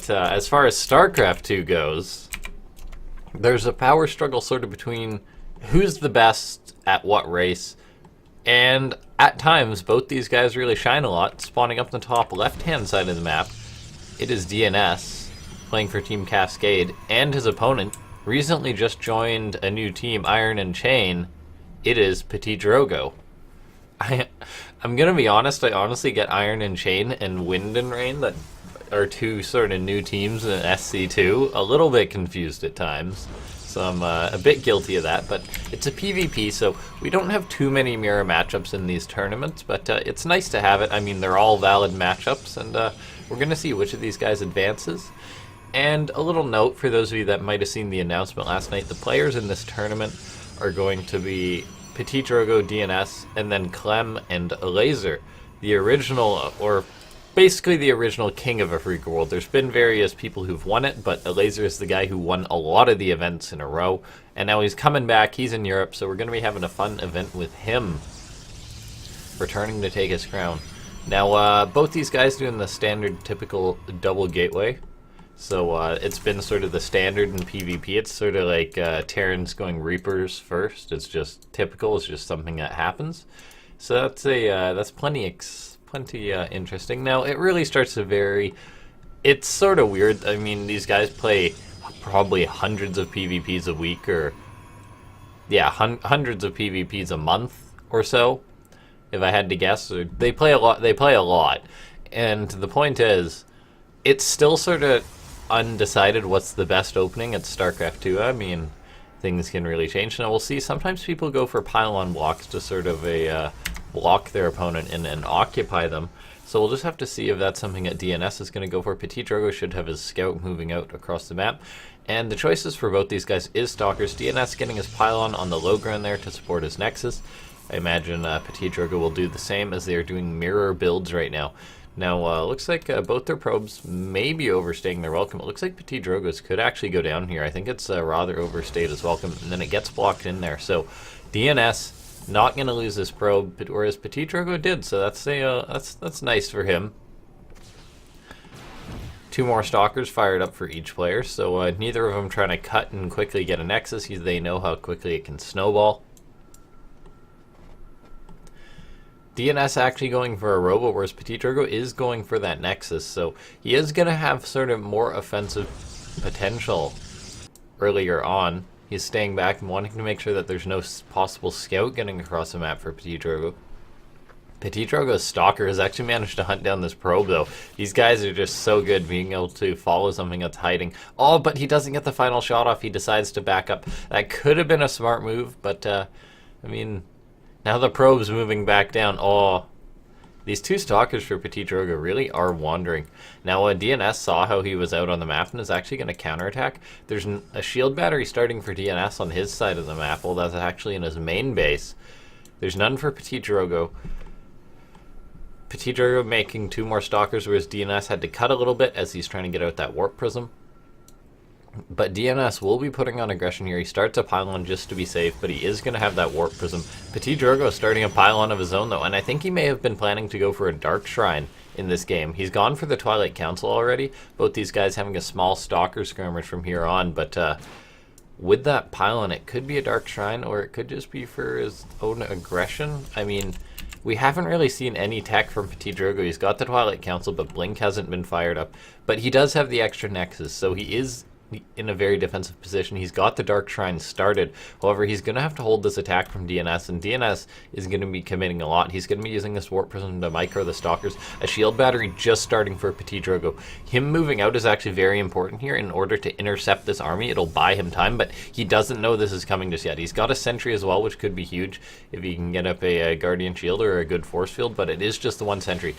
But as far as StarCraft 2 goes, there's a power struggle sort of between who's the best at what race, and at times both these guys really shine a lot. Spawning up the top left-hand side of the map, it is DnS playing for Team Cascade, and his opponent recently just joined a new team, Iron and Chain. It is PtitDrogo. I'm gonna be honest, I honestly get Iron and Chain and Wind and Rain, that are two sort of new teams in SC2, a little bit confused at times. So I'm a bit guilty of that, but it's a PvP, so we don't have too many mirror matchups in these tournaments, but it's nice to have it. I mean, they're all valid matchups, and we're going to see which of these guys advances. And a little note for those of you that might have seen the announcement last night, the players in this tournament are going to be PtitDrogo, DnS, and then Clem and Laser, the original, or basically the original king of Afreeca World. There's been various people who've won it, but Laser is the guy who won a lot of the events in a row, and now he's coming back. He's in Europe, so we're going to be having a fun event with him, returning to take his crown. Now, both these guys doing the standard, typical double gateway. So it's been sort of the standard in PvP. It's sort of like Terrans going Reapers first. It's just typical. It's just something that happens. So that's plenty interesting. Now it really starts to vary. It's sort of weird. I mean, these guys play probably hundreds of PvPs a week, or yeah, hundreds of PvPs a month or so, if I had to guess. They play a lot. And the point is, it's still sort of undecided what's the best opening at StarCraft 2. I mean, things can really change. Now we'll see. Sometimes people go for pylon blocks to sort of block their opponent and occupy them. So we'll just have to see if that's something that DnS is going to go for. PtitDrogo should have his scout moving out across the map. And the choices for both these guys is Stalkers. DnS getting his pylon on the low ground there to support his Nexus. I imagine PtitDrogo will do the same, as they are doing mirror builds right now. Now, looks like both their probes may be overstaying their welcome. It looks like PtitDrogo's could actually go down here. I think it's rather overstayed his welcome, and then it gets blocked in there. So DnS not going to lose this probe, whereas PtitDrogo did. So that's nice for him. Two more Stalkers fired up for each player, so neither of them trying to cut and quickly get a Nexus. They know how quickly it can snowball. DnS actually going for a Robo, whereas PtitDrogo is going for that Nexus, so he is going to have sort of more offensive potential earlier on. He's staying back and wanting to make sure that there's no possible scout getting across the map for PtitDrogo. PtitDrogo's Stalker has actually managed to hunt down this probe, though. These guys are just so good being able to follow something that's hiding. Oh, but he doesn't get the final shot off. He decides to back up. That could have been a smart move, but, I mean, now the probe's moving back down. Oh, these two Stalkers for PtitDrogo really are wandering. Now, DnS saw how he was out on the map and is actually going to counterattack. There's a shield battery starting for DnS on his side of the map, well, that's actually in his main base. There's none for PtitDrogo. PtitDrogo making two more Stalkers, whereas DnS had to cut a little bit as he's trying to get out that Warp Prism. But DnS will be putting on aggression here. He starts a pylon just to be safe, but he is going to have that Warp Prism. PtitDrogo is starting a pylon of his own, though, and I think he may have been planning to go for a Dark Shrine in this game. He's gone for the Twilight Council already. Both these guys having a small Stalker skirmish from here on, but with that pylon, it could be a Dark Shrine, or it could just be for his own aggression. I mean, we haven't really seen any tech from PtitDrogo. He's got the Twilight Council, but Blink hasn't been fired up. But he does have the extra Nexus, so he is in a very defensive position. He's got the Dark Shrine started. However, he's going to have to hold this attack from DnS, and DnS is going to be committing a lot. He's going to be using this Warp Prism to micro the Stalkers. A shield battery just starting for PtitDrogo. Him moving out is actually very important here in order to intercept this army. It'll buy him time, but he doesn't know this is coming just yet. He's got a sentry as well, which could be huge if he can get up a Guardian Shield or a good force field, but it is just the one sentry.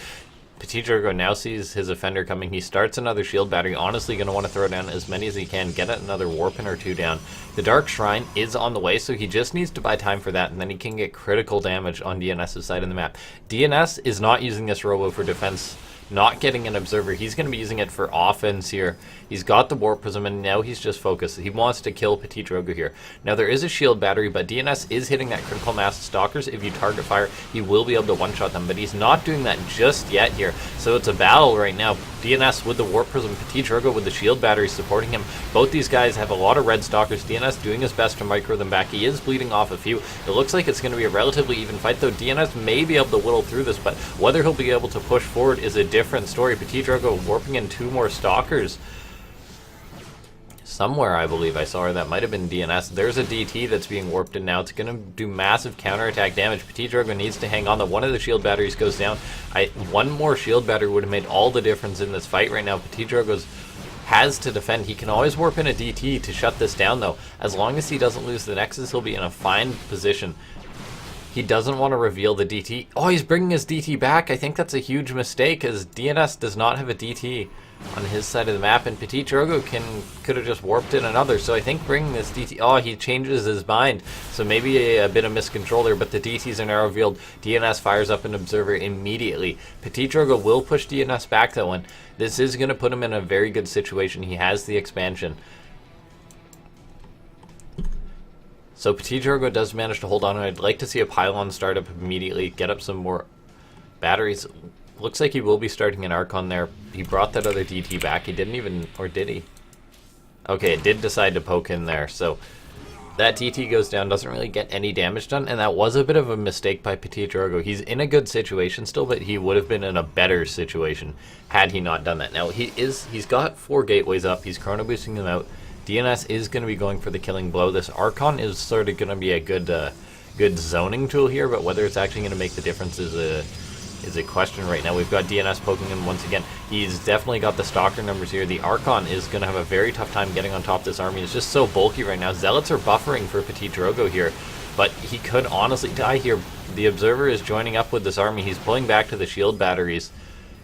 PtitDrogo now sees his offender coming. He starts another shield battery. Honestly, going to want to throw down as many as he can. Get another Warpin or two down. The Dark Shrine is on the way, so he just needs to buy time for that, and then he can get critical damage on DNS's side of the map. DnS is not using this Robo for defense, not getting an Observer. He's going to be using it for offense here. He's got the Warp Prism, and now he's just focused. He wants to kill PtitDrogo here. Now, there is a shield battery, but DnS is hitting that critical mass of Stalkers. If you target fire, he will be able to one-shot them, but he's not doing that just yet here. So it's a battle right now. DnS with the Warp Prism, PtitDrogo with the shield battery supporting him. Both these guys have a lot of red stalkers. DnS doing his best to micro them back. He is bleeding off a few. It looks like it's going to be a relatively even fight, though DnS may be able to whittle through this, but whether he'll be able to push forward is a different story. PtitDrogo warping in 2 more stalkers. Somewhere, I believe I saw her. That might have been DnS. There's a DT that's being warped in now. It's going to do massive counterattack damage. PtitDrogo needs to hang on. One of the shield batteries goes down. One more shield battery would have made all the difference in this fight right now. PtitDrogo has to defend. He can always warp in a DT to shut this down, though. As long as he doesn't lose the Nexus, he'll be in a fine position. He doesn't want to reveal the DT. Oh, he's bringing his DT back. I think that's a huge mistake, as DnS does not have a DT on his side of the map, and PtitDrogo could have just warped in another. So I think bringing this DT... Oh, he changes his mind. So maybe a bit of miscontrol there, but the DTs are now revealed. DnS fires up an Observer immediately. PtitDrogo will push DnS back, though, and this is going to put him in a very good situation. He has the expansion. So PtitDrogo does manage to hold on. I'd like to see a pylon start up immediately, get up some more batteries. Looks like he will be starting an Archon there. He brought that other DT back. He didn't even... Or did he? Okay, it did decide to poke in there. So that DT goes down, doesn't really get any damage done. And that was a bit of a mistake by PtitDrogo. He's in a good situation still, but he would have been in a better situation had he not done that. Now, he's got 4 gateways up. He's chrono boosting them out. DnS is going to be going for the killing blow. This Archon is sort of going to be a good zoning tool here, but whether it's actually going to make the difference is a question right now. We've got DnS poking him once again. He's definitely got the stalker numbers here. The Archon is going to have a very tough time getting on top of this army. It's just so bulky right now. Zealots are buffering for PtitDrogo here, but he could honestly die here. The Observer is joining up with this army. He's pulling back to the shield batteries.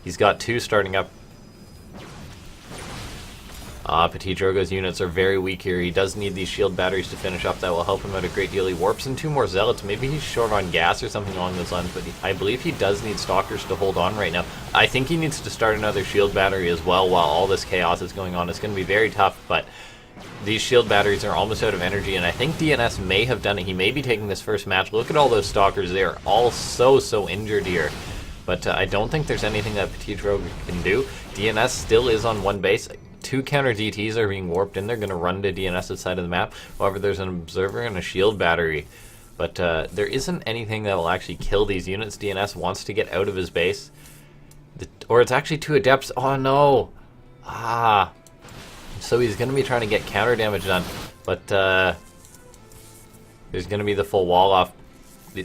He's got 2 starting up. PtitDrogo's units are very weak here. He does need these shield batteries to finish up. That will help him out a great deal. He warps in 2 more Zealots. Maybe he's short on gas or something along those lines, but I believe he does need Stalkers to hold on right now. I think he needs to start another shield battery as well while all this chaos is going on. It's going to be very tough, but these shield batteries are almost out of energy, and I think DnS may have done it. He may be taking this first match. Look at all those Stalkers. They are all so injured here. But I don't think there's anything that PtitDrogo can do. DnS still is on 1 base. 2 counter DTs are being warped in. They're going to run to DnS's side of the map. However, there's an Observer and a shield battery. But there isn't anything that will actually kill these units. DnS wants to get out of his base. Or it's actually 2 Adepts. Oh, no. So he's going to be trying to get counter damage done. But there's going to be the full wall off.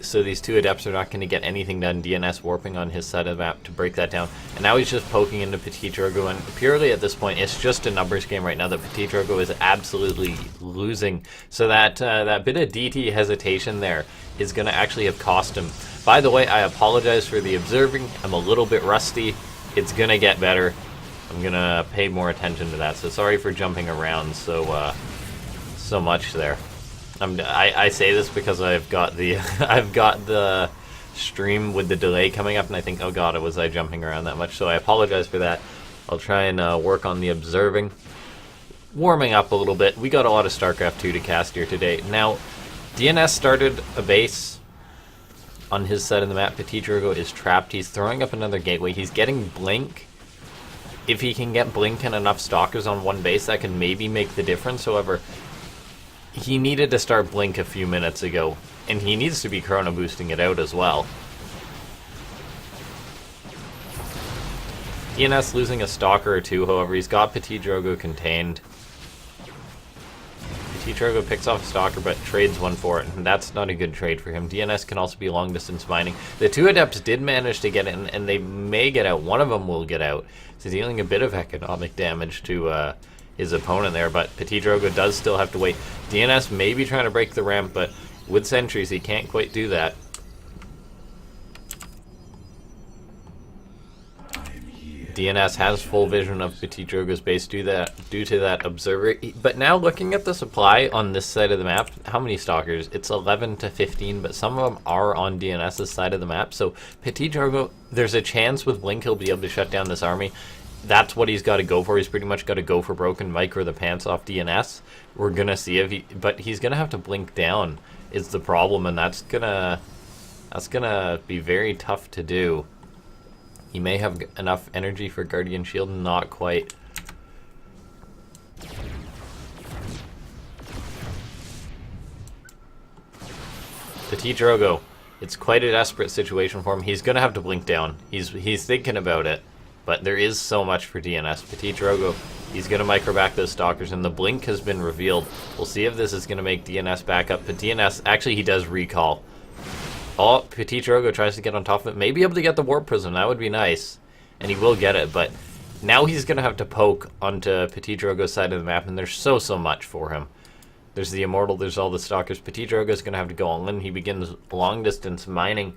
So these 2 Adepts are not going to get anything done. DnS warping on his side of the map to break that down. And now he's just poking into PtitDrogo, and purely at this point, it's just a numbers game right now that PtitDrogo is absolutely losing. So that bit of DT hesitation there is going to actually have cost him. By the way, I apologize for the observing. I'm a little bit rusty. It's going to get better. I'm going to pay more attention to that. So sorry for jumping around so much there. I say this because I've got the stream with the delay coming up, and I think, oh god, was I jumping around that much? So I apologize for that. I'll try and work on the observing. Warming up a little bit. We got a lot of StarCraft 2 to cast here today. Now, DnS started a base on his side of the map. PtitDrogo is trapped. He's throwing up another gateway. He's getting Blink. If he can get Blink and enough Stalkers on 1 base, that can maybe make the difference. However, he needed to start Blink a few minutes ago, and he needs to be chrono boosting it out as well. DnS losing a Stalker or 2, however, he's got PtitDrogo contained. PtitDrogo picks off a Stalker, but trades 1 for it, and that's not a good trade for him. DnS can also be long distance mining. The 2 Adepts did manage to get in, and they may get out. One of them will get out. So dealing a bit of economic damage to his opponent there, but PtitDrogo does still have to wait. DnS may be trying to break the ramp, but with sentries he can't quite do that. DnS has full vision of PtitDrogo's base due to that observer. But now looking at the supply on this side of the map, how many Stalkers? It's 11 to 15, but some of them are on DnS's side of the map. So PtitDrogo, there's a chance with Blink he'll be able to shut down this army. That's what he's got to go for. He's pretty much got to go for broken micro the pants off DnS. We're gonna see if but he's gonna have to blink down is the problem, and that's gonna be very tough to do. He may have enough energy for Guardian Shield, not quite. PtitDrogo. It's quite a desperate situation for him. He's going to have to blink down. He's thinking about it, but there is so much for DNS. PtitDrogo, he's going to microback those Stalkers, and the blink has been revealed. We'll see if this is going to make DNS back up. But DNS, actually, he does recall. Oh, PtitDrogo tries to get on top of it. Maybe able to get the Warp Prism. That would be nice. And he will get it, but now he's going to have to poke onto PtitDrogo's side of the map, and there's so much for him. There's the Immortal, there's all the Stalkers. PtitDrogo is going to have to go all in. He begins long-distance mining.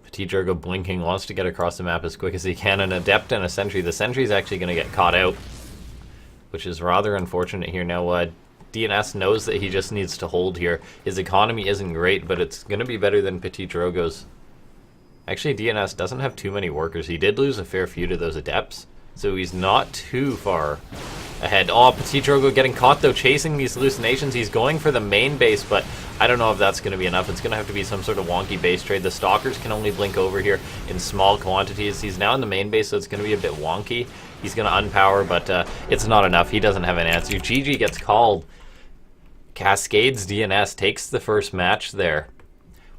PtitDrogo blinking, wants to get across the map as quick as he can. An Adept and a Sentry. The Sentry is actually going to get caught out, which is rather unfortunate here. Now, DNS knows that he just needs to hold here. His economy isn't great, but it's going to be better than PtitDrogo's. Actually, DNS doesn't have too many workers. He did lose a fair few to those Adepts, so he's not too far ahead. Oh, PtitDrogo getting caught, though, chasing these hallucinations. He's going for the main base, but I don't know if that's going to be enough. It's going to have to be some sort of wonky base trade. The Stalkers can only blink over here in small quantities. He's now in the main base, so it's going to be a bit wonky. He's going to unpower, but it's not enough. He doesn't have an answer. GG gets called. Cascades DNS takes the first match there.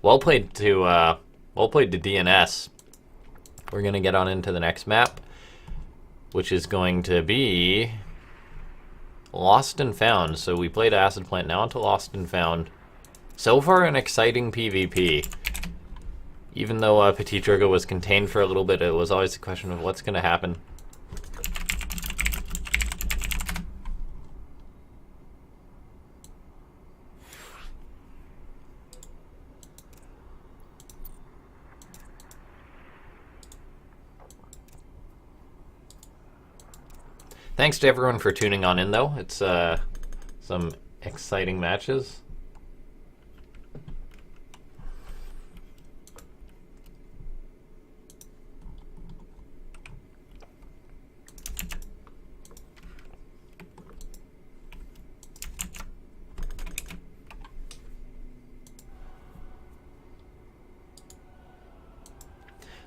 Well played to DNS. We're going to get on into the next map, which is going to be Lost and Found. So we played Acid Plant, now into Lost and Found. So far, an exciting PvP. Even though PtitDrogo was contained for a little bit, it was always a question of what's going to happen. Thanks to everyone for tuning on in, though. It's some exciting matches.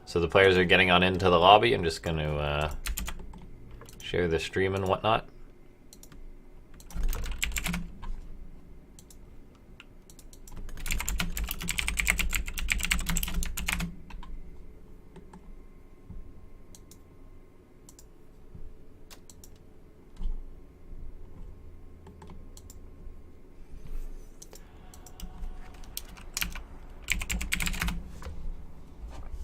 So the players are getting on into the lobby. I'm just going to share the stream and whatnot.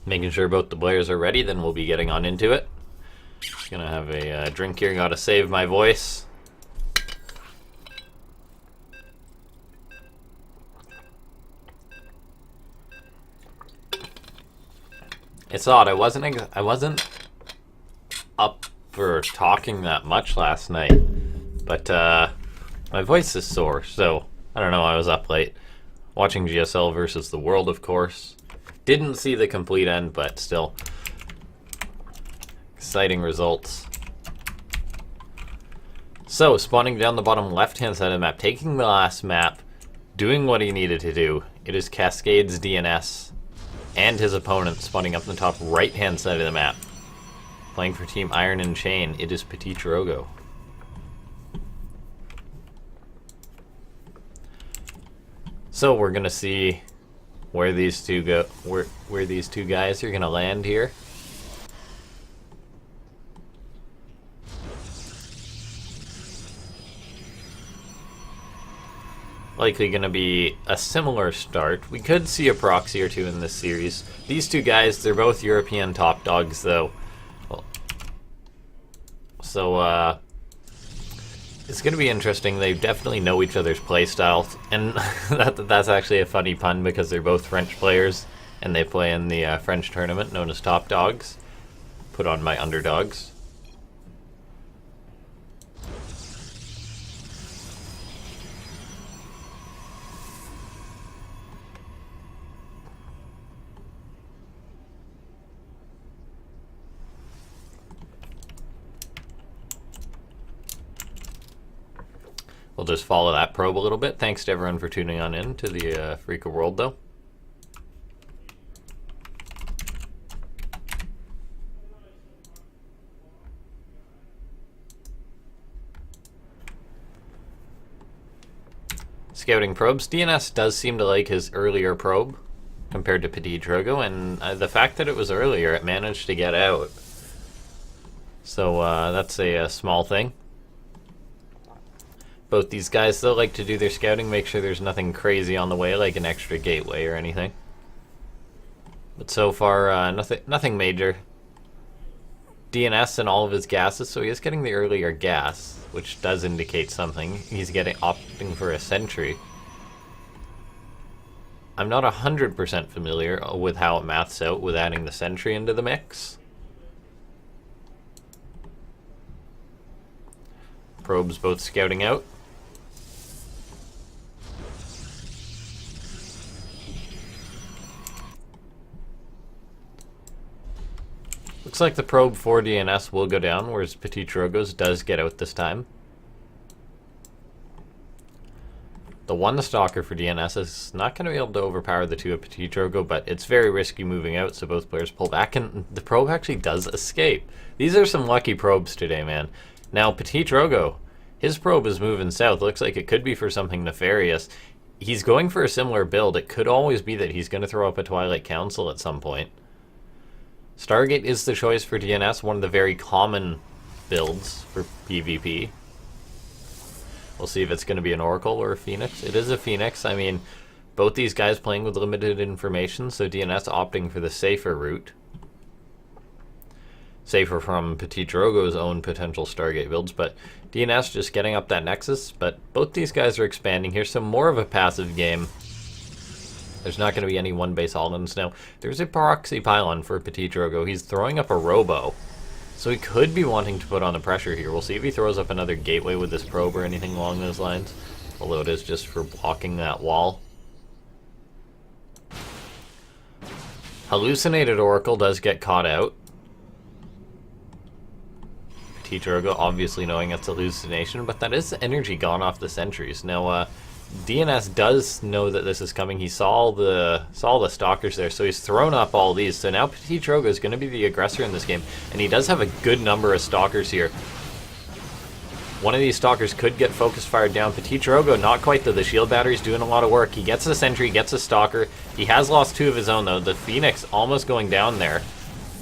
Making sure both the players are ready, then we'll be getting on into it. Gonna have a drink here, gotta save my voice. It's odd, I wasn't up for talking that much last night, but my voice is sore, so I don't know, I was up late. Watching GSL versus the World, of course. Didn't see the complete end, but still. Exciting results. So, spawning down the bottom left-hand side of the map, taking the last map, doing what he needed to do. It is Cascades DNS and his opponent spawning up in the top right-hand side of the map. Playing for Team Iron and Chain, it is PtitDrogo. So, we're gonna see where these two go, where these two guys are gonna land here. Likely going to be a similar start. We could see a proxy or two in this series. These two guys, they're both European top dogs, though. So, it's going to be interesting. They definitely know each other's playstyles. And that's actually a funny pun because they're both French players. And they play in the French tournament known as Top Dogs. Put on my underdogs. We'll just follow that probe a little bit. Thanks to everyone for tuning on in to the Afreeca world, though. Scouting probes. DnS does seem to like his earlier probe compared to PtitDrogo, and the fact that it was earlier, it managed to get out. So that's a small thing. Both these guys, though, like to do their scouting, make sure there's nothing crazy on the way, like an extra gateway or anything. But so far, nothing major. DnS and all of his gases, so he is getting the earlier gas, which does indicate something. He's opting for a sentry. I'm not 100% familiar with how it maths out with adding the sentry into the mix. Probes both scouting out. Looks like the probe for DnS will go down, whereas PtitDrogo's does get out this time. The one stalker for DnS is not going to be able to overpower the two of PtitDrogo, but it's very risky moving out, so both players pull back, and the probe actually does escape. These are some lucky probes today, man. Now, PtitDrogo, his probe is moving south. Looks like it could be for something nefarious. He's going for a similar build. It could always be that he's going to throw up a Twilight Council at some point. Stargate is the choice for DnS, one of the very common builds for PvP. We'll see if it's going to be an Oracle or a Phoenix. It is a Phoenix. I mean, both these guys playing with limited information, so DnS opting for the safer route. Safer from PtitDrogo's own potential Stargate builds, but DnS just getting up that Nexus. But both these guys are expanding here, so more of a passive game. There's not going to be any one base all-ins now. There's a proxy pylon for PtitDrogo. He's throwing up a robo, so he could be wanting to put on the pressure here. We'll see if he throws up another gateway with this probe or anything along those lines, although it is just for blocking that wall. Hallucinated Oracle does get caught out. PtitDrogo obviously knowing it's a hallucination, but that is energy gone off the sentries. Now, DnS does know that this is coming. He saw the stalkers there, so he's thrown up all these. So now PtitDrogo is going to be the aggressor in this game, and he does have a good number of stalkers here. One of these stalkers could get focus fired down. PtitDrogo, not quite though. The shield battery's doing a lot of work. He gets a sentry, gets a stalker. He has lost two of his own though. The Phoenix almost going down there.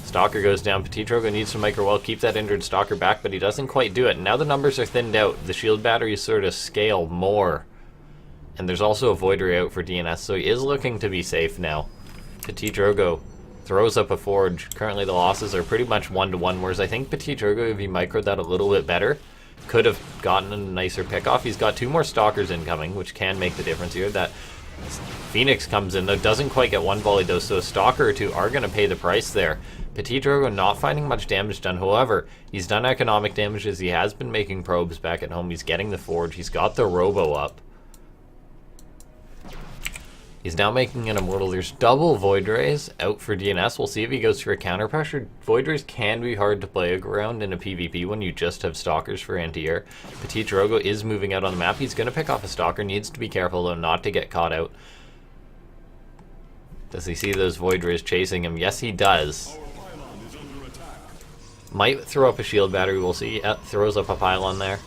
Stalker goes down. PtitDrogo needs to micro-well, keep that injured stalker back, but he doesn't quite do it. Now the numbers are thinned out. The shield batteries sort of scale more. And there's also a Void Ray out for DnS, so he is looking to be safe now. PtitDrogo throws up a Forge. Currently the losses are pretty much 1-1, whereas I think PtitDrogo, if he microed that a little bit better, could have gotten a nicer pick-off. He's got two more Stalkers incoming, which can make the difference here. That Phoenix comes in, though, doesn't quite get one volley, though, so a Stalker or two are going to pay the price there. PtitDrogo not finding much damage done. However, he's done economic damage as he has been making probes back at home. He's getting the Forge. He's got the Robo up. He's now making an Immortal. There's double Void Rays out for DnS. We'll see if he goes for a counter pressure. Void Rays can be hard to play around in a PvP when you just have Stalkers for anti-air. PtitDrogo is moving out on the map. He's going to pick off a Stalker. Needs to be careful, though, not to get caught out. Does he see those Void Rays chasing him? Yes, he does. Might throw up a shield battery. We'll see. Throws up a pylon there.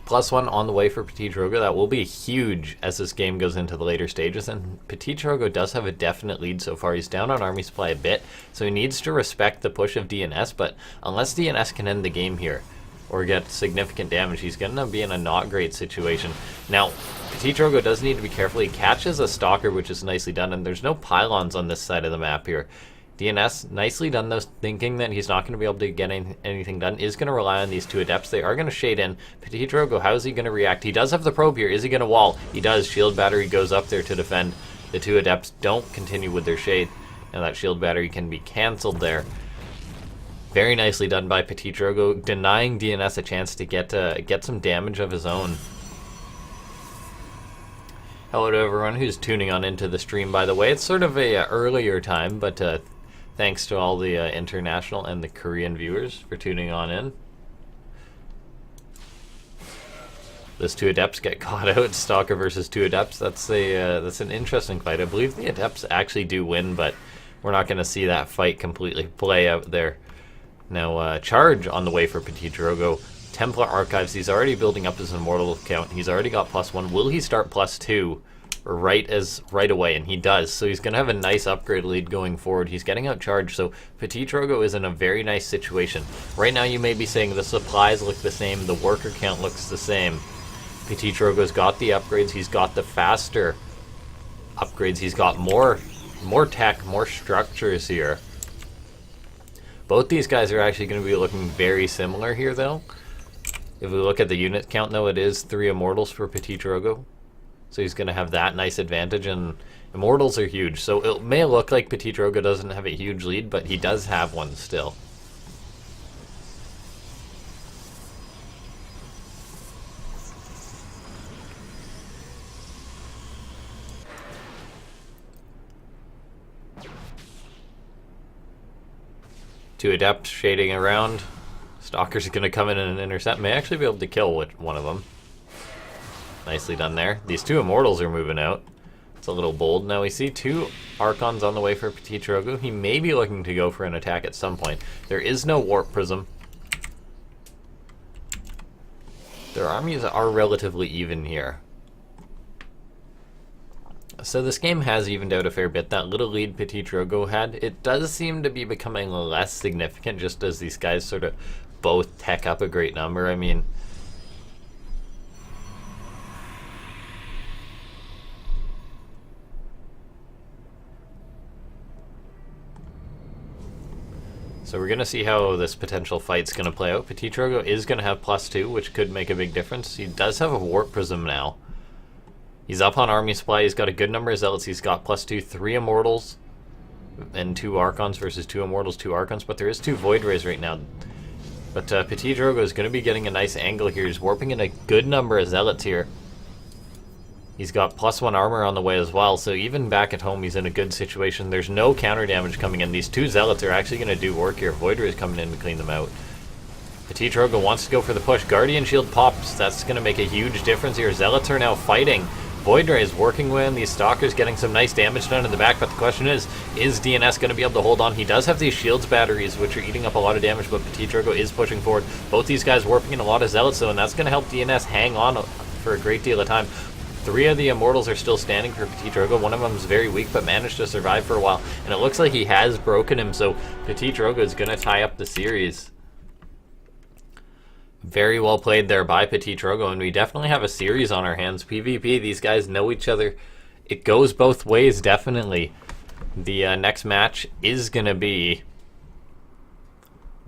+1 on the way for PtitDrogo. That will be huge as this game goes into the later stages, and PtitDrogo does have a definite lead so far. He's down on army supply a bit, so he needs to respect the push of DnS, but unless DnS can end the game here or get significant damage, he's going to be in a not great situation. Now, PtitDrogo does need to be careful. He catches a Stalker, which is nicely done, and there's no pylons on this side of the map here. DnS, nicely done though, thinking that he's not going to be able to get anything done, is going to rely on these two Adepts. They are going to shade in. PtitDrogo, how is he going to react? He does have the probe here. Is he going to wall? He does. Shield battery goes up there to defend. The two Adepts don't continue with their shade, and that shield battery can be cancelled there. Very nicely done by PtitDrogo, denying DnS a chance to get some damage of his own. Hello to everyone who's tuning on into the stream, by the way. It's sort of a earlier time, but thanks to all the international and the Korean viewers for tuning on in. Those two Adepts get caught out. Stalker versus two Adepts. That's an interesting fight. I believe the Adepts actually do win, but we're not going to see that fight completely play out there. Now, Charge on the way for PtitDrogo. Templar Archives. He's already building up his Immortal count. He's already got +1. Will he start +2 right away? And he does. So he's going to have a nice upgrade lead going forward. He's getting out Charge. So PtitDrogo is in a very nice situation. Right now, you may be saying the supplies look the same. The worker count looks the same. PtitDrogo's got the upgrades. He's got the faster upgrades. He's got more tech, more structures here. Both these guys are actually going to be looking very similar here, though. If we look at the unit count, though, it is 3 Immortals for PtitDrogo. So he's going to have that nice advantage, and Immortals are huge. So it may look like PtitDrogo doesn't have a huge lead, but he does have one still. Two Adepts shading around. Stalker's going to come in and intercept. May actually be able to kill one of them. Nicely done there. These two Immortals are moving out. It's a little bold. Now we see 2 Archons on the way for PtitDrogo. He may be looking to go for an attack at some point. There is no Warp Prism. Their armies are relatively even here. So this game has evened out a fair bit. That little lead PtitDrogo had, it does seem to be becoming less significant just as these guys sort of both tech up a great number. I mean, so we're going to see how this potential fight's going to play out. PtitDrogo is going to have +2, which could make a big difference. He does have a Warp Prism now. He's up on Army Supply. He's got a good number of Zealots. He's got +2, 3 Immortals, and 2 Archons versus 2 Immortals, 2 Archons. But there is 2 Void Rays right now. But PtitDrogo is going to be getting a nice angle here. He's warping in a good number of Zealots here. He's got +1 armor on the way as well, so even back at home, he's in a good situation. There's no counter damage coming in. These 2 Zealots are actually going to do work here. Void Rays coming in to clean them out. PtitDrogo wants to go for the push. Guardian Shield pops. That's going to make a huge difference here. Zealots are now fighting. Void Ray is working with these Stalkers, getting some nice damage done in the back, but the question is DnS going to be able to hold on? He does have these shields batteries, which are eating up a lot of damage, but PtitDrogo is pushing forward. Both these guys warping in a lot of Zealots, though, and that's going to help DnS hang on for a great deal of time. 3 of the Immortals are still standing for PtitDrogo. One of them is very weak, but managed to survive for a while, and it looks like he has broken him, so PtitDrogo is going to tie up the series. Very well played there by PtitDrogo, and we definitely have a series on our hands. PvP, these guys know each other. It goes both ways, definitely. The next match is going to be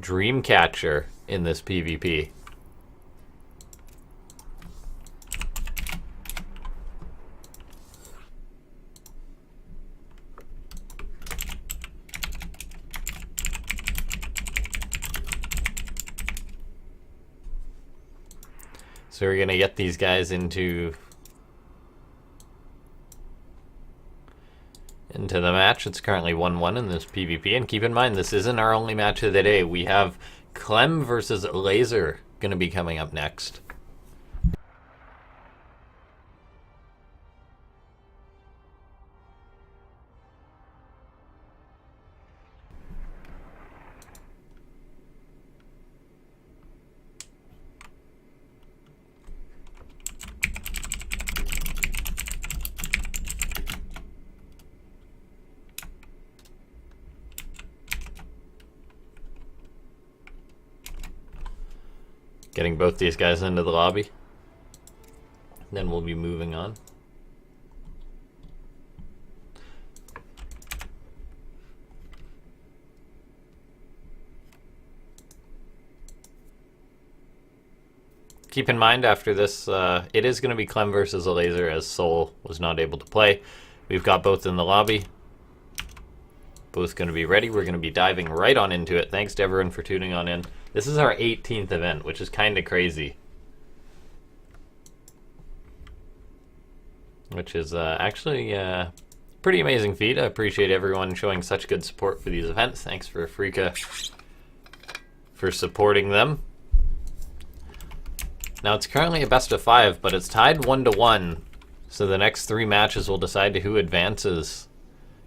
Dreamcatcher in this PvP. So we're going to get these guys into the match. It's currently 1-1 in this PvP. And keep in mind, this isn't our only match of the day. We have Clem versus Laser going to be coming up next. Getting both these guys into the lobby. Then we'll be moving on. Keep in mind after this, it is going to be Clem versus a Laser as Soul was not able to play. We've got both in the lobby. Both going to be ready. We're going to be diving right on into it. Thanks to everyone for tuning on in. This is our 18th event, which is kind of crazy. Which is actually a pretty amazing feat. I appreciate everyone showing such good support for these events. Thanks for Afreeca for supporting them. Now it's currently a best of 5, but it's tied 1-1. So the next 3 matches will decide who advances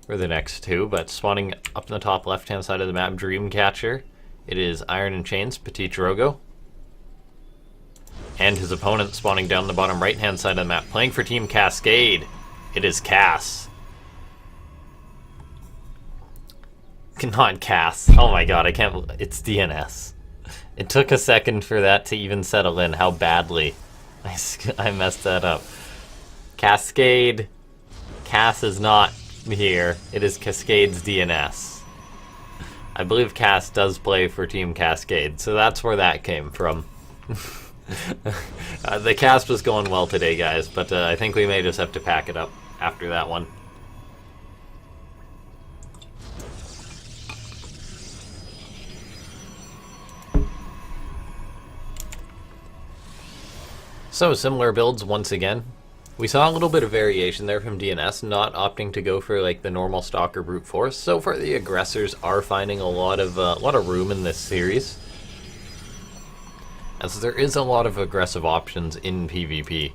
for the next 2. But spawning up in the top left-hand side of the map, Dreamcatcher. It is Iron and Chains, PtitDrogo. And his opponent spawning down the bottom right-hand side of the map, playing for Team Cascade. It is Cass. Not Cass. Oh my god, I can't... It's DnS. It took a second for that to even settle in, how badly I messed that up. Cascade. Cass is not here. It is Cascade's DnS. I believe Cass does play for Team Cascade, so that's where that came from. The cast was going well today, guys, but I think we may just have to pack it up after that one. So, similar builds once again. We saw a little bit of variation there from DnS, not opting to go for like the normal Stalker brute force. So far, the aggressors are finding a lot of room in this series, as there is a lot of aggressive options in PvP.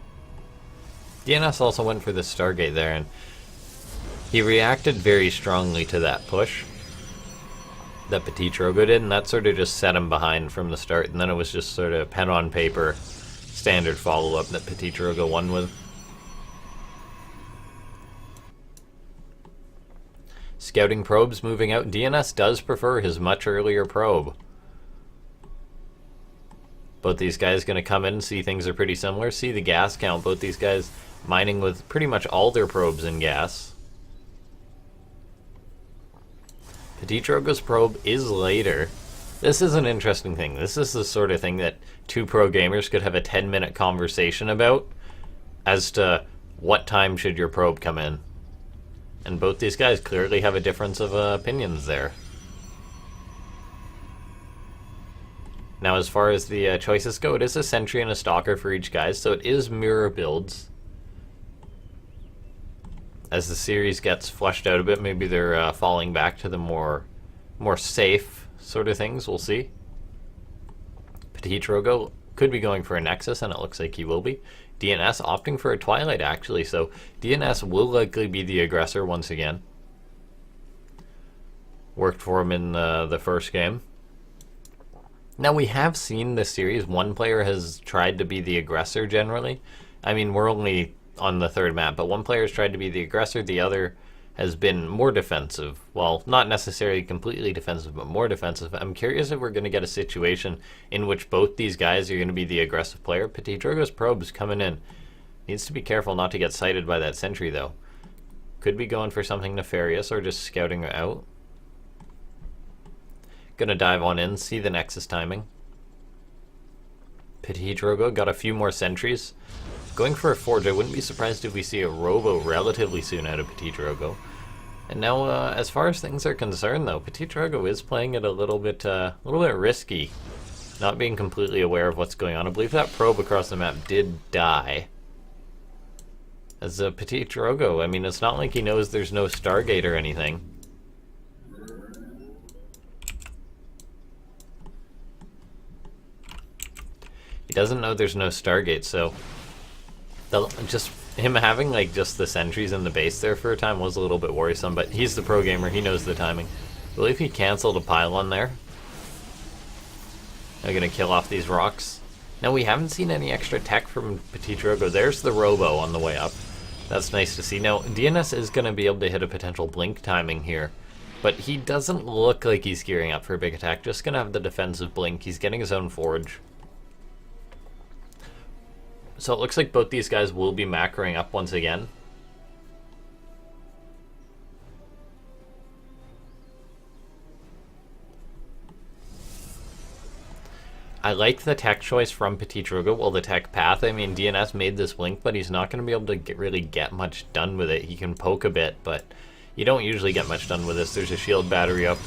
DnS also went for the Stargate there, and he reacted very strongly to that push that PtitDrogo did, and that sort of just set him behind from the start, and then it was just sort of pen on paper standard follow-up that PtitDrogo won with. Scouting probes moving out. DnS does prefer his much earlier probe. Both these guys going to come in and see things are pretty similar. See the gas count. Both these guys mining with pretty much all their probes in gas. PtitDrogo's probe is later. This is an interesting thing. This is the sort of thing that 2 pro gamers could have a 10-minute conversation about as to what time should your probe come in. And both these guys clearly have a difference of opinions there. Now, as far as the choices go, it is a Sentry and a Stalker for each guy, so it is mirror builds. As the series gets fleshed out a bit, maybe they're falling back to the more safe sort of things, we'll see. PtitDrogo could be going for a Nexus, and it looks like he will be. DnS opting for a Twilight, actually, so DnS will likely be the aggressor once again. Worked for him in the first game. Now, we have seen this series, one player has tried to be the aggressor generally. I mean, we're only on the 3rd map, but one player has tried to be the aggressor, the other has been more defensive. Well, not necessarily completely defensive, but more defensive. I'm curious if we're going to get a situation in which both these guys are going to be the aggressive player. PtitDrogo's probe's coming in. Needs to be careful not to get sighted by that Sentry, though. Could be going for something nefarious or just scouting out. Gonna dive on in, see the Nexus timing. PtitDrogo got a few more Sentries. Going for a Forge. I wouldn't be surprised if we see a Robo relatively soon out of PtitDrogo. And now, as far as things are concerned, though, PtitDrogo is playing it a little bit risky, not being completely aware of what's going on. I believe that probe across the map did die. As a PtitDrogo, I mean, it's not like he knows there's no Stargate or anything. He doesn't know there's no Stargate, so just him having like just the sentries in the base there for a time was a little bit worrisome, but he's the pro gamer, he knows the timing. I believe he canceled a pylon there. I'm gonna kill off these rocks. Now, we haven't seen any extra tech from PtitDrogo. There's the Robo on the way up. That's nice to see. Now, DnS is gonna be able to hit a potential blink timing here, but he doesn't look like he's gearing up for a big attack. Just gonna have the defensive blink. He's getting his own Forge. So it looks like both these guys will be macroing up once again. I like the tech choice from PtitDrogo. Well, the tech path. I mean, DnS made this blink, but he's not going to be able to really get much done with it. He can poke a bit, but you don't usually get much done with this. There's a shield battery up.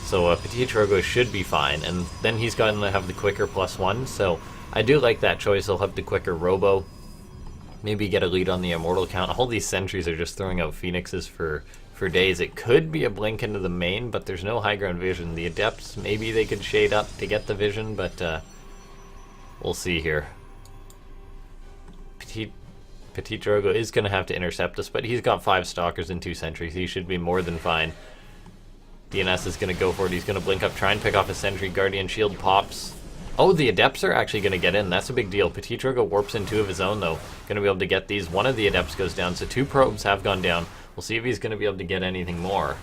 So PtitDrogo should be fine. And then he's going to have the quicker +1, so I do like that choice. He'll have the quicker Robo. Maybe get a lead on the Immortal count. All these sentries are just throwing out Phoenixes for days. It could be a blink into the main, but there's no high ground vision. The Adepts, maybe they could shade up to get the vision, but We'll see here. PtitDrogo is going to have to intercept us, but he's got 5 stalkers and 2 sentries. He should be more than fine. DnS is going to go for it. He's going to blink up, try and pick off a sentry. Guardian Shield pops. Oh, the Adepts are actually going to get in. That's a big deal. PtitDrogo warps in 2 of his own, though. Going to be able to get these. One of the Adepts goes down, so 2 probes have gone down. We'll see if he's going to be able to get anything more.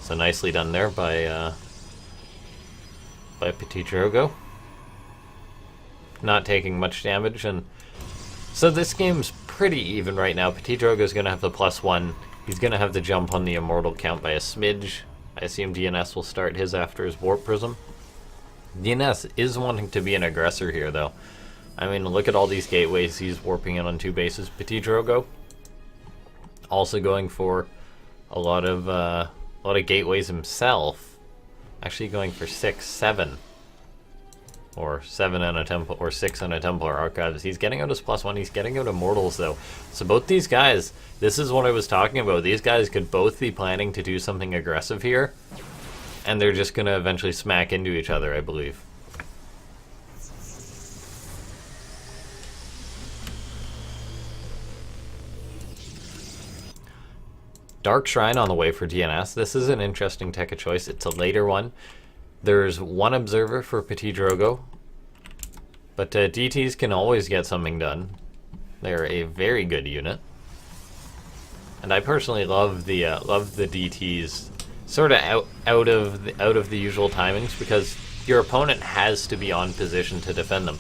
So nicely done there by PtitDrogo. Not taking much damage, and so this game's pretty even right now. PtitDrogo's going to have the +1. He's going to have the jump on the immortal count by a smidge. I assume DnS will start his after his Warp Prism. DnS is wanting to be an aggressor here, though. I mean, look at all these gateways he's warping in on 2 bases. PtitDrogo also going for a lot of gateways himself. Actually going for 6, 7. Or 7 on a Temple, or 6 on a Templar Archives. He's getting out his +1. He's getting out Immortals, though. So both these guys, this is what I was talking about. These guys could both be planning to do something aggressive here, and they're just going to eventually smack into each other, I believe. Dark Shrine on the way for DnS. This is an interesting tech of choice. It's a later one. There's 1 observer for PtitDrogo, but DTs can always get something done. They're a very good unit, and I personally love the DTs, sort of out of the usual timings, because your opponent has to be on position to defend them,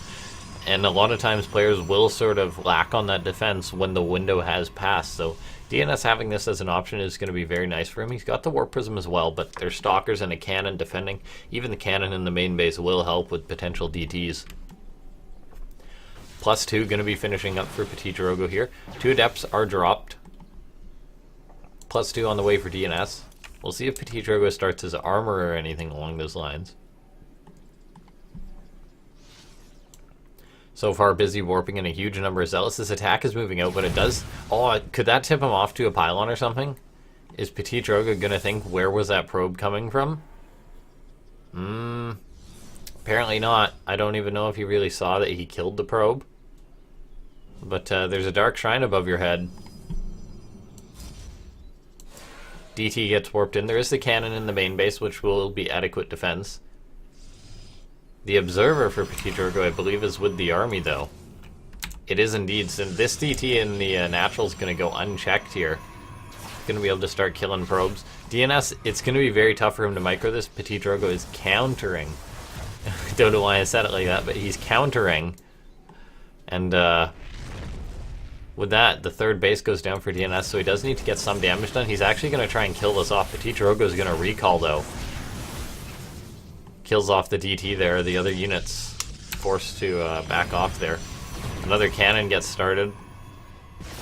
and a lot of times players will sort of lack on that defense when the window has passed. So DnS having this as an option is going to be very nice for him. He's got the Warp Prism as well, but there's Stalkers and a Cannon defending. Even the Cannon in the main base will help with potential DTs. +2 going to be finishing up for PtitDrogo here. 2 Adepts are dropped. +2 on the way for DnS. We'll see if PtitDrogo starts his armor or anything along those lines. So far, busy warping in a huge number of Zealots. This attack is moving out, but it does... Oh, could that tip him off to a pylon or something? Is PtitDrogo going to think, where was that probe coming from? Apparently not. I don't even know if he really saw that he killed the probe. But there's a Dark Shrine above your head. DT gets warped in. There is the Cannon in the main base, which will be adequate defense. The Observer for PtitDrogo, I believe, is with the army, though. It is indeed. So this DT in the natural is going to go unchecked here. Going to be able to start killing probes. DnS, it's going to be very tough for him to micro this. PtitDrogo is countering. I don't know why I said it like that, but he's countering. And with that, the 3rd base goes down for DnS, so he does need to get some damage done. He's actually going to try and kill this off. PtitDrogo is going to recall, though. Kills off the DT there. The other units forced to back off there. Another Cannon gets started.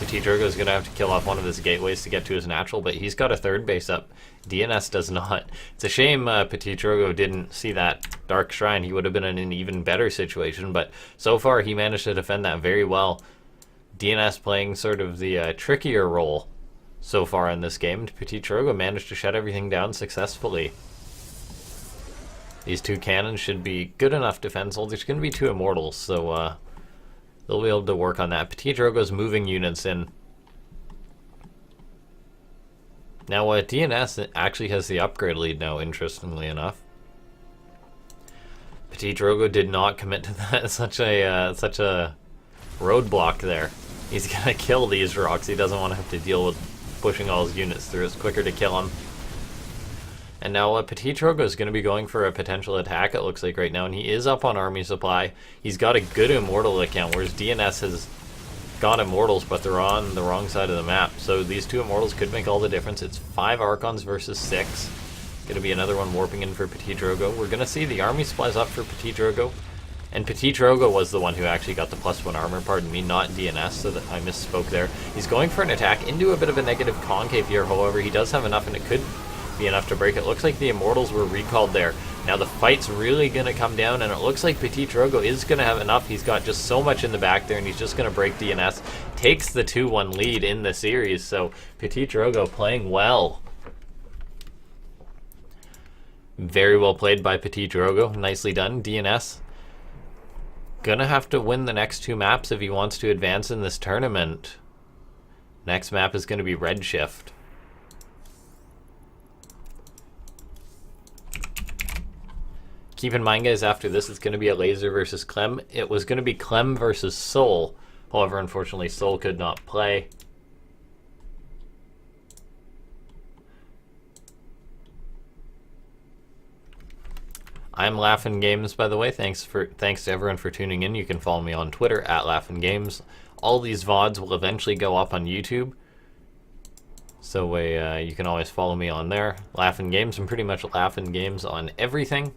PtitDrogo is going to have to kill off one of his gateways to get to his natural, but he's got a 3rd base up. DnS does not. It's a shame PtitDrogo didn't see that Dark Shrine. He would have been in an even better situation, but so far he managed to defend that very well. DnS playing sort of the trickier role so far in this game. PtitDrogo managed to shut everything down successfully. These 2 cannons should be good enough defense. Well, there's going to be 2 Immortals, so they'll be able to work on that. PtitDrogo's moving units in. Now, DnS actually has the upgrade lead now, interestingly enough. PtitDrogo did not commit to that. such a roadblock there. He's going to kill these rocks. He doesn't want to have to deal with pushing all his units through. It's quicker to kill him. And now PtitDrogo is going to be going for a potential attack, it looks like right now, and he is up on army supply. He's got a good Immortal account, whereas DnS has got Immortals, but they're on the wrong side of the map. So these 2 Immortals could make all the difference. It's 5 Archons versus 6. Going to be another one warping in for PtitDrogo. We're going to see the army supplies up for PtitDrogo. And PtitDrogo was the one who actually got the +1 armor, pardon me, not DnS, so that I misspoke there. He's going for an attack into a bit of a negative concave here, however, he does have enough, and it could be enough to break it. Looks like the Immortals were recalled there. Now the fight's really going to come down, and it looks like PtitDrogo is going to have enough. He's got just so much in the back there, and he's just going to break DnS. Takes the 2-1 lead in the series, so PtitDrogo playing well. Very well played by PtitDrogo. Nicely done. DnS gonna have to win the next 2 maps if he wants to advance in this tournament. Next map is going to be Redshift. Keep in mind, guys, after this, it's going to be a Laser versus Clem. It was going to be Clem versus Soul. However, unfortunately, Soul could not play. I'm LaughNgamez, by the way. Thanks to everyone for tuning in. You can follow me on Twitter at LaughNgamez. All these VODs will eventually go up on YouTube. So you can always follow me on there. LaughNgamez. I'm pretty much LaughNgamez on everything.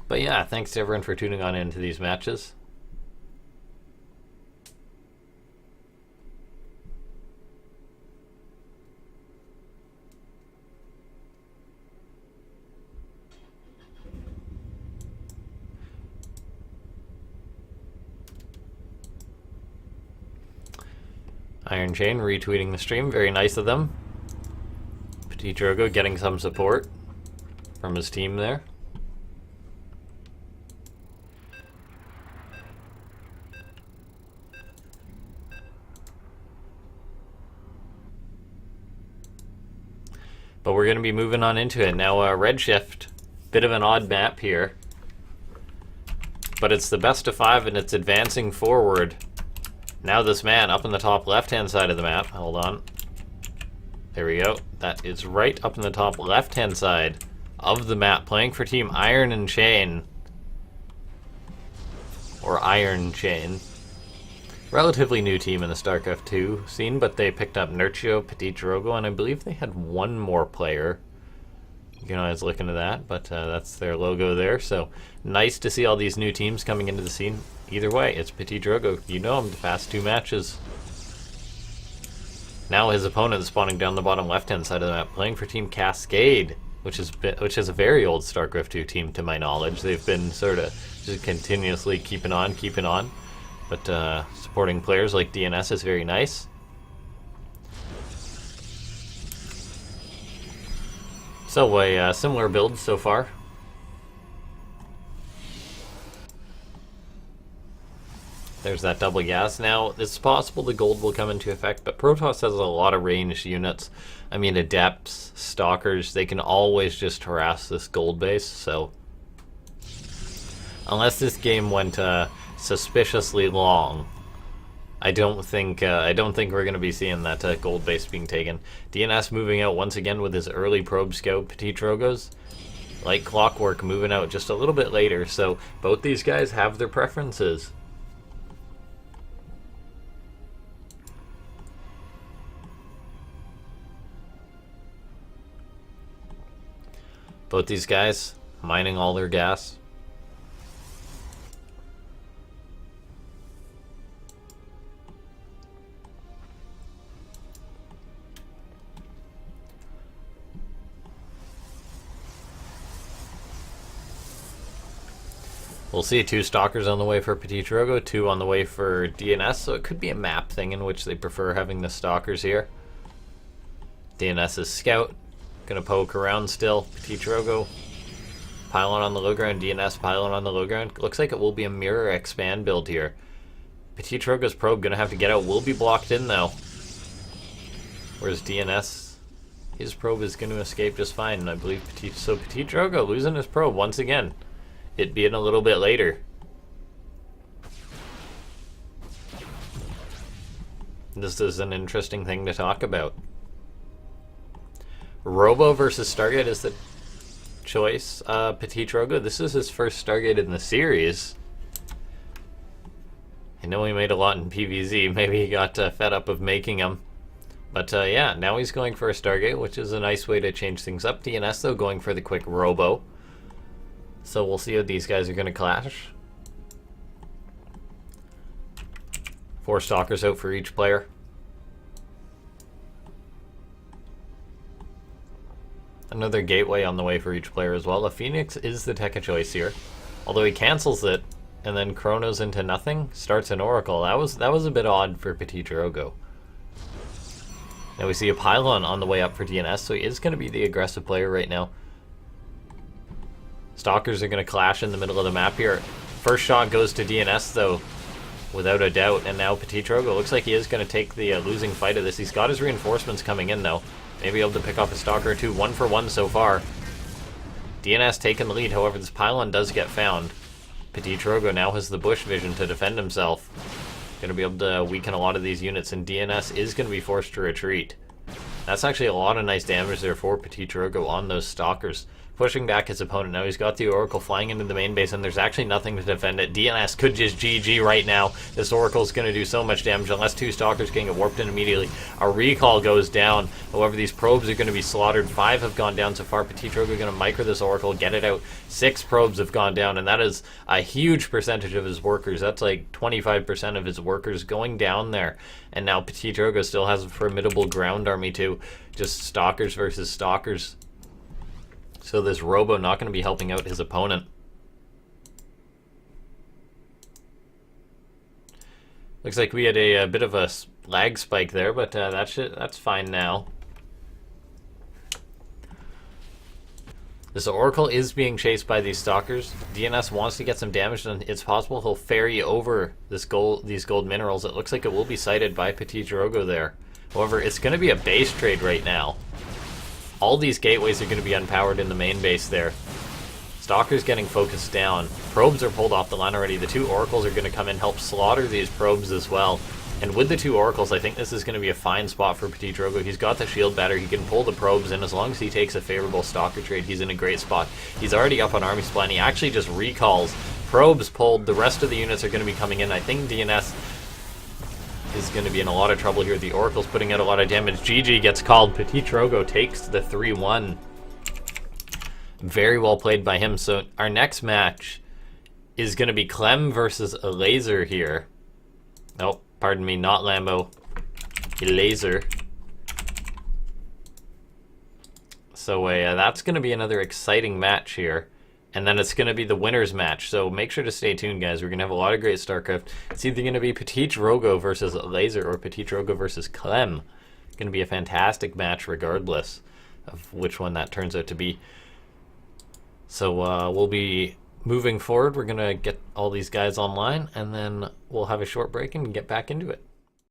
But yeah, thanks to everyone for tuning on into these matches. Iron Chain retweeting the stream, very nice of them. PtitDrogo getting some support from his team there. But we're going to be moving on into it. Now, Redshift, bit of an odd map here. But it's the best of 5 and it's advancing forward. Now this man up in the top left-hand side of the map. Hold on. There we go. That is right up in the top left-hand side of the map. Playing for Team Iron and Chain. Or Iron Chain. Relatively new team in the StarCraft 2 scene, but they picked up Nurchio, PtitDrogo, and I believe they had one more player. You can always look into that, but that's their logo there. So nice to see all these new teams coming into the scene. Either way, it's PtitDrogo. You know him the past 2 matches. Now his opponent is spawning down the bottom left-hand side of the map, playing for Team Cascade, which is a very old StarCraft 2 team to my knowledge. They've been sort of just continuously keeping on. But supporting players like DnS is very nice. So a similar build so far. There's that double gas. Now, it's possible the gold will come into effect, but Protoss has a lot of ranged units. I mean, Adepts, Stalkers, they can always just harass this gold base, so... Unless this game went suspiciously long, I don't think we're going to be seeing that gold base being taken. DnS moving out once again with his early probe scout. PtitDrogo's like clockwork moving out just a little bit later, so both these guys have their preferences. Both these guys mining all their gas. We'll see 2 Stalkers on the way for PtitDrogo, 2 on the way for DnS, so it could be a map thing in which they prefer having the Stalkers here. DnS's Scout, gonna poke around still. PtitDrogo, Pylon on the low ground, DnS Pylon on the low ground. Looks like it will be a mirror expand build here. PtitDrogo's probe gonna have to get out, will be blocked in though. Whereas DnS, his probe is gonna escape just fine, I believe. So PtitDrogo losing his probe once again. It being a little bit later. This is an interesting thing to talk about. Robo versus Stargate is the choice. PtitDrogo, this is his first Stargate in the series. I know he made a lot in PvZ. Maybe he got fed up of making them. But yeah, now he's going for a Stargate, which is a nice way to change things up. DnS, though, going for the quick Robo. So we'll see how these guys are going to clash. 4 Stalkers out for each player. Another gateway on the way for each player as well. A Phoenix is the tech of choice here. Although he cancels it, and then Chronos into nothing, starts an Oracle. That was a bit odd for PtitDrogo. Now we see a Pylon on the way up for DnS, so he is going to be the aggressive player right now. Stalkers are going to clash in the middle of the map here. First shot goes to DnS though, without a doubt, and now PtitDrogo looks like he is going to take the losing fight of this. He's got his reinforcements coming in though. Maybe able to pick off a Stalker or two. 1 for 1 so far. DnS taking the lead, however this Pylon does get found. PtitDrogo now has the bush vision to defend himself. Going to be able to weaken a lot of these units, and DnS is going to be forced to retreat. That's actually a lot of nice damage there for PtitDrogo on those Stalkers. Pushing back his opponent. Now he's got the Oracle flying into the main base, and there's actually nothing to defend it. DnS could just GG right now. This Oracle's going to do so much damage unless 2 Stalkers can get warped in immediately. A recall goes down. However, these probes are going to be slaughtered. 5 have gone down so far. PtitDrogo going to micro this Oracle, get it out. 6 probes have gone down, and that is a huge percentage of his workers. That's like 25% of his workers going down there. And now PtitDrogo still has a formidable ground army too. Just Stalkers versus Stalkers. So this Robo not going to be helping out his opponent. Looks like we had a bit of a lag spike there, but that's fine now. This Oracle is being chased by these Stalkers. DnS wants to get some damage, and it's possible he'll ferry over these gold minerals. It looks like it will be sighted by PtitDrogo there. However, it's going to be a base trade right now. All these gateways are going to be unpowered in the main base there. Stalker's getting focused down. Probes are pulled off the line already. The 2 Oracles are going to come in, help slaughter these probes as well. And with the 2 Oracles, I think this is going to be a fine spot for PtitDrogo. He's got the shield batter. He can pull the probes in. As long as he takes a favorable Stalker trade, he's in a great spot. He's already up on army supply, and he actually just recalls. Probes pulled. The rest of the units are going to be coming in. I think DnS is going to be in a lot of trouble here. The Oracle's putting out a lot of damage. GG gets called. PtitDrogo takes the 3-1. Very well played by him. So our next match is going to be Clem versus a Laser here. Oh, pardon me, not Lambo. A Laser. So that's going to be another exciting match here. And then it's going to be the winner's match. So make sure to stay tuned, guys. We're going to have a lot of great StarCraft. It's either going to be PtitDrogo versus Laser or PtitDrogo versus Clem. It's going to be a fantastic match regardless of which one that turns out to be. So we'll be moving forward. We're going to get all these guys online, and then we'll have a short break and get back into it.